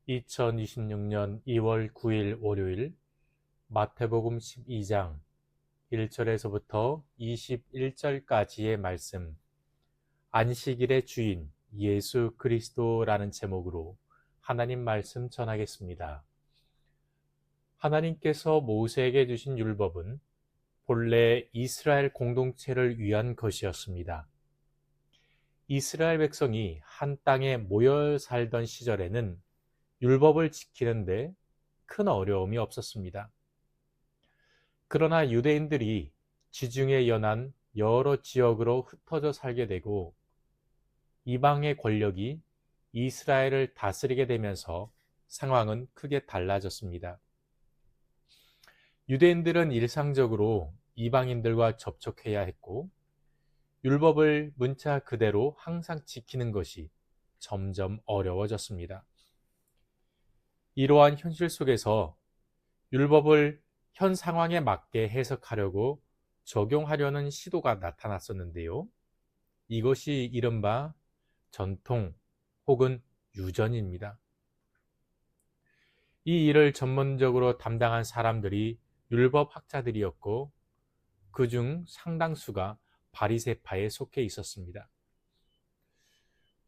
2026년 2월 9일 월요일 마태복음 12장 1절에서부터 21절까지의 말씀, 안식일의 주인 예수 그리스도라는 제목으로 하나님 말씀 전하겠습니다. 하나님께서 모세에게 주신 율법은 본래 이스라엘 공동체를 위한 것이었습니다. 이스라엘 백성이 한 땅에 모여 살던 시절에는 율법을 지키는데 큰 어려움이 없었습니다. 그러나 유대인들이 지중해 연안 여러 지역으로 흩어져 살게 되고 이방의 권력이 이스라엘을 다스리게 되면서 상황은 크게 달라졌습니다. 유대인들은 일상적으로 이방인들과 접촉해야 했고 율법을 문자 그대로 항상 지키는 것이 점점 어려워졌습니다. 이러한 현실 속에서 율법을 현 상황에 맞게 해석하려고 적용하려는 시도가 나타났었는데요. 이것이 이른바 전통 혹은 유전입니다. 이 일을 전문적으로 담당한 사람들이 율법 학자들이었고 그중 상당수가 바리새파에 속해 있었습니다.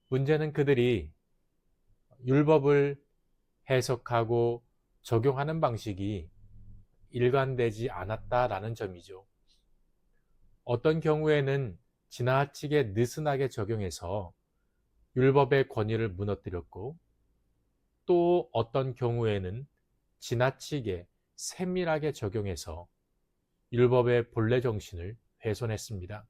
문제는 그들이 율법을 해석하고 적용하는 방식이 일관되지 않았다라는 점이죠. 어떤 경우에는 지나치게 느슨하게 적용해서 율법의 권위를 무너뜨렸고 또 어떤 경우에는 지나치게 세밀하게 적용해서 율법의 본래 정신을 훼손했습니다.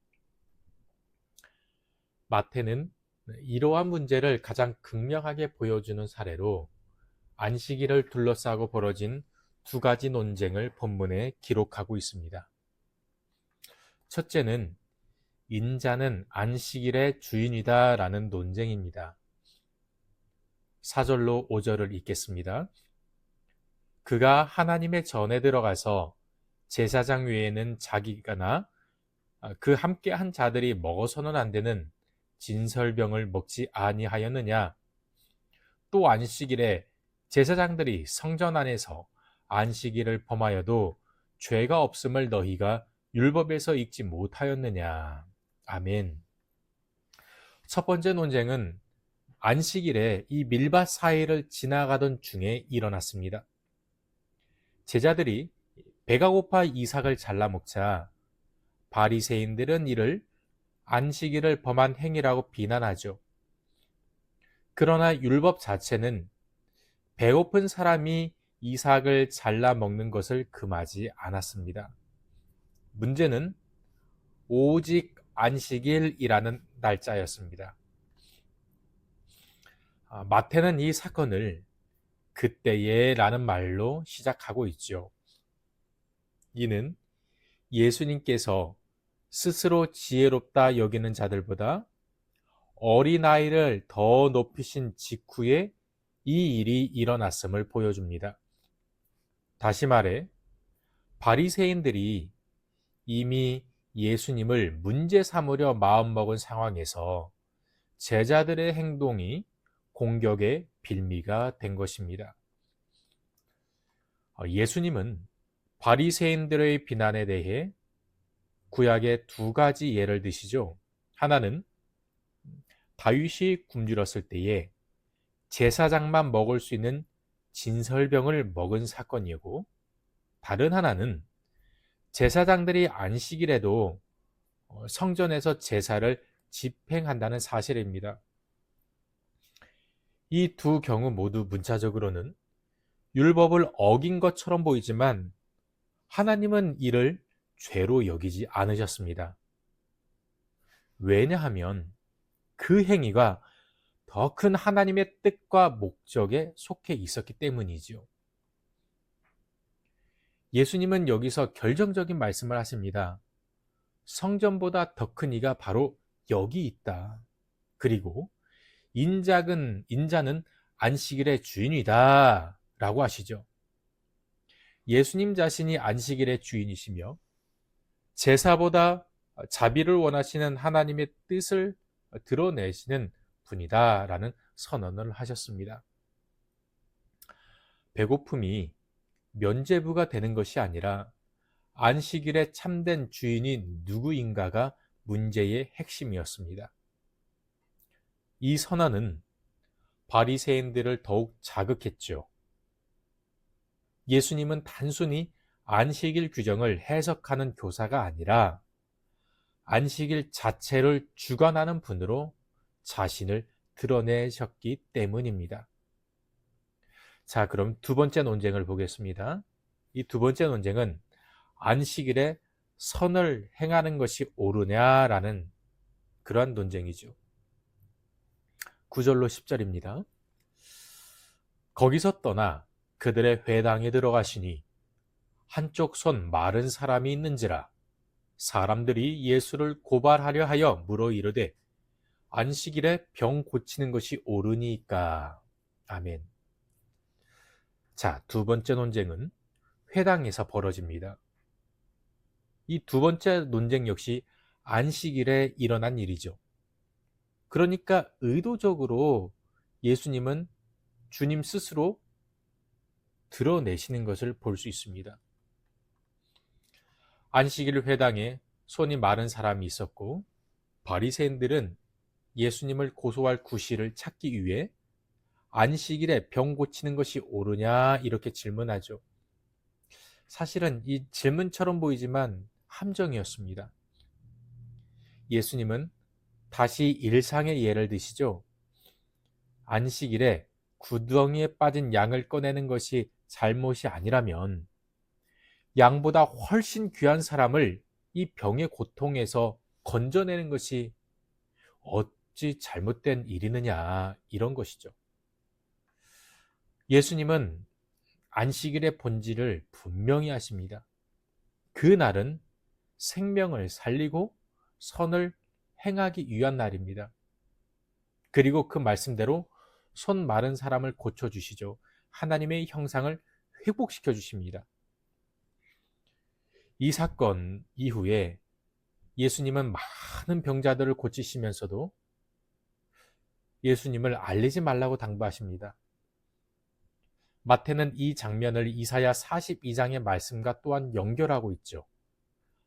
마태는 이러한 문제를 가장 극명하게 보여주는 사례로 안식일을 둘러싸고 벌어진 두 가지 논쟁을 본문에 기록하고 있습니다. 첫째는 인자는 안식일의 주인이다 라는 논쟁입니다. 4절로 5절을 읽겠습니다. 그가 하나님의 전에 들어가서 제사장 외에는 자기가나 그 함께 한 자들이 먹어서는 안 되는 진설병을 먹지 아니하였느냐? 또 안식일에 제사장들이 성전 안에서 안식일을 범하여도 죄가 없음을 너희가 율법에서 읽지 못하였느냐? 아멘. 첫 번째 논쟁은 안식일에 이 밀밭 사이를 지나가던 중에 일어났습니다. 제자들이 배가 고파 이삭을 잘라 먹자 바리새인들은 이를 안식일을 범한 행위라고 비난하죠. 그러나 율법 자체는 배고픈 사람이 이삭을 잘라 먹는 것을 금하지 않았습니다. 문제는 오직 안식일이라는 날짜였습니다. 마태는 이 사건을 그때에 라는 말로 시작하고 있죠. 이는 예수님께서 스스로 지혜롭다 여기는 자들보다 어린아이를 더 높이신 직후에 이 일이 일어났음을 보여줍니다. 다시 말해 바리새인들이 이미 예수님을 문제 삼으려 마음먹은 상황에서 제자들의 행동이 공격의 빌미가 된 것입니다. 예수님은 바리새인들의 비난에 대해 구약의 두 가지 예를 드시죠. 하나는 다윗이 굶주렸을 때에 제사장만 먹을 수 있는 진설병을 먹은 사건이고, 다른 하나는 제사장들이 안식일에도 성전에서 제사를 집행한다는 사실입니다. 이 두 경우 모두 문자적으로는 율법을 어긴 것처럼 보이지만 하나님은 이를 죄로 여기지 않으셨습니다. 왜냐하면 그 행위가 더 큰 하나님의 뜻과 목적에 속해 있었기 때문이지요. 예수님은 여기서 결정적인 말씀을 하십니다. 성전보다 더 큰 이가 바로 여기 있다. 그리고 인자는 안식일의 주인이다 라고 하시죠. 예수님 자신이 안식일의 주인이시며 제사보다 자비를 원하시는 하나님의 뜻을 드러내시는 분이다 라는 선언을 하셨습니다. 배고픔이 면죄부가 되는 것이 아니라 안식일의 참된 주인이 누구인가가 문제의 핵심이었습니다. 이 선언은 바리새인들을 더욱 자극했죠. 예수님은 단순히 안식일 규정을 해석하는 교사가 아니라 안식일 자체를 주관하는 분으로 자신을 드러내셨기 때문입니다. 자, 그럼 두 번째 논쟁을 보겠습니다. 이 두 번째 논쟁은 안식일에 선을 행하는 것이 옳으냐라는 그러한 논쟁이죠. 9절로 10절입니다. 거기서 떠나 그들의 회당에 들어가시니 한쪽 손 마른 사람이 있는지라 사람들이 예수를 고발하려 하여 물어 이르되 안식일에 병 고치는 것이 옳으니까. 아멘. 자, 두 번째 논쟁은 회당에서 벌어집니다. 이 두 번째 논쟁 역시 안식일에 일어난 일이죠. 그러니까 의도적으로 예수님은 주님 스스로 드러내시는 것을 볼 수 있습니다. 안식일 회당에 손이 마른 사람이 있었고 바리새인들은 예수님을 고소할 구실을 찾기 위해 안식일에 병 고치는 것이 옳으냐 이렇게 질문하죠. 사실은 이 질문처럼 보이지만 함정이었습니다. 예수님은 다시 일상의 예를 드시죠. 안식일에 구덩이에 빠진 양을 꺼내는 것이 잘못이 아니라면 양보다 훨씬 귀한 사람을 이 병의 고통에서 건져내는 것이 어찌 잘못된 일이느냐 이런 것이죠. 예수님은 안식일의 본질을 분명히 아십니다. 그날은 생명을 살리고 선을 행하기 위한 날입니다. 그리고 그 말씀대로 손 마른 사람을 고쳐주시죠. 하나님의 형상을 회복시켜 주십니다. 이 사건 이후에 예수님은 많은 병자들을 고치시면서도 예수님을 알리지 말라고 당부하십니다. 마태는 이 장면을 이사야 42장의 말씀과 또한 연결하고 있죠.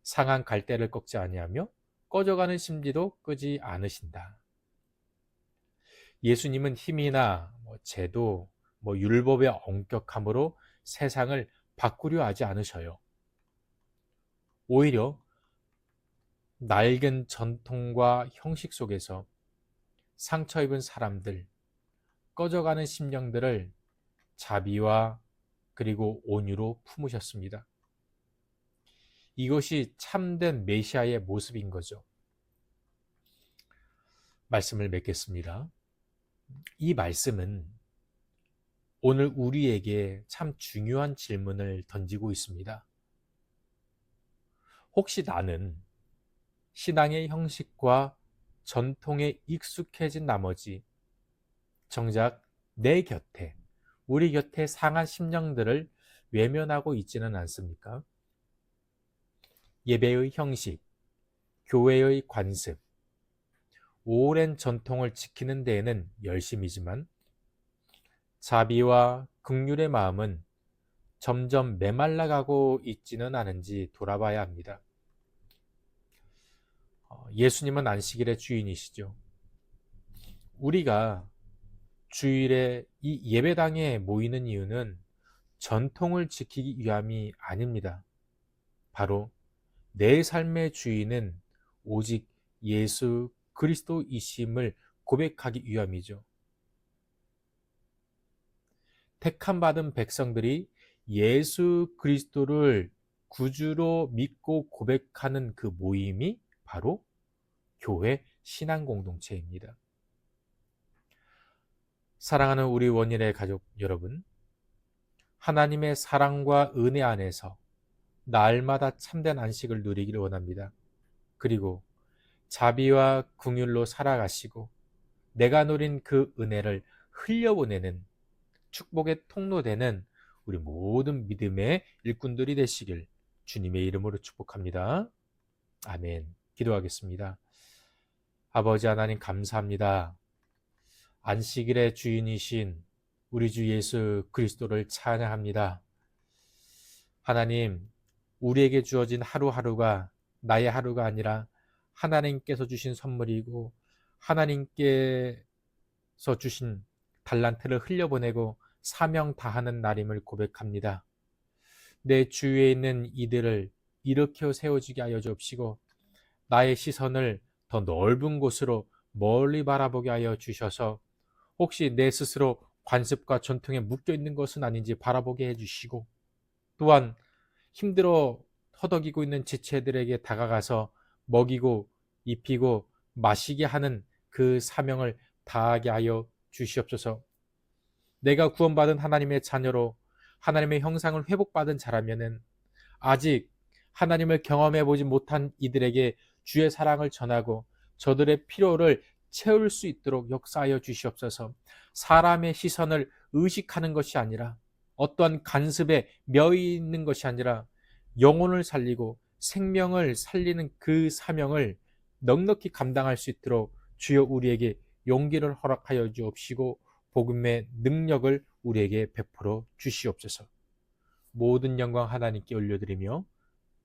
상한 갈대를 꺾지 아니하며 꺼져가는 심지도 끄지 않으신다. 예수님은 힘이나 제도, 율법의 엄격함으로 세상을 바꾸려 하지 않으셔요. 오히려 낡은 전통과 형식 속에서 상처 입은 사람들, 꺼져가는 심령들을 자비와 그리고 온유로 품으셨습니다. 이것이 참된 메시아의 모습인 거죠. 말씀을 맺겠습니다. 이 말씀은 오늘 우리에게 참 중요한 질문을 던지고 있습니다. 혹시 나는 신앙의 형식과 전통에 익숙해진 나머지 정작 내 곁에, 우리 곁에 상한 심령들을 외면하고 있지는 않습니까? 예배의 형식, 교회의 관습, 오랜 전통을 지키는 데에는 열심이지만 자비와 긍휼의 마음은 점점 메말라가고 있지는 않은지 돌아봐야 합니다. 예수님은 안식일의 주인이시죠. 우리가 주일에 이 예배당에 모이는 이유는 전통을 지키기 위함이 아닙니다. 바로 내 삶의 주인은 오직 예수 그리스도이심을 고백하기 위함이죠. 택함 받은 백성들이 예수 그리스도를 구주로 믿고 고백하는 그 모임이 바로 교회 신앙 공동체입니다. 사랑하는 우리 원일의 가족 여러분, 하나님의 사랑과 은혜 안에서 날마다 참된 안식을 누리기를 원합니다. 그리고 자비와 긍휼로 살아가시고 내가 누린 그 은혜를 흘려보내는 축복의 통로되는 우리 모든 믿음의 일꾼들이 되시길 주님의 이름으로 축복합니다. 아멘. 기도하겠습니다. 아버지 하나님 감사합니다. 안식일의 주인이신 우리 주 예수 그리스도를 찬양합니다. 하나님, 우리에게 주어진 하루하루가 나의 하루가 아니라 하나님께서 주신 선물이고 하나님께서 주신 달란트를 흘려보내고 사명 다하는 날임을 고백합니다. 내 주위에 있는 이들을 일으켜 세워지게 하여 주옵시고 나의 시선을 더 넓은 곳으로 멀리 바라보게 하여 주셔서 혹시 내 스스로 관습과 전통에 묶여 있는 것은 아닌지 바라보게 해주시고 또한 힘들어 허덕이고 있는 지체들에게 다가가서 먹이고 입히고 마시게 하는 그 사명을 다하게 하여 주시옵소서. 내가 구원받은 하나님의 자녀로 하나님의 형상을 회복받은 자라면은 아직 하나님을 경험해 보지 못한 이들에게 주의 사랑을 전하고 저들의 필요를 채울 수 있도록 역사하여 주시옵소서. 사람의 시선을 의식하는 것이 아니라 어떠한 간섭에 며 있는 것이 아니라 영혼을 살리고 생명을 살리는 그 사명을 넉넉히 감당할 수 있도록 주여 우리에게 용기를 허락하여 주옵시고 복음의 능력을 우리에게 베풀어 주시옵소서. 모든 영광 하나님께 올려드리며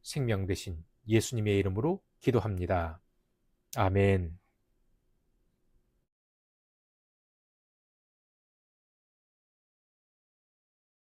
생명 되신 예수님의 이름으로 기도합니다. 아멘.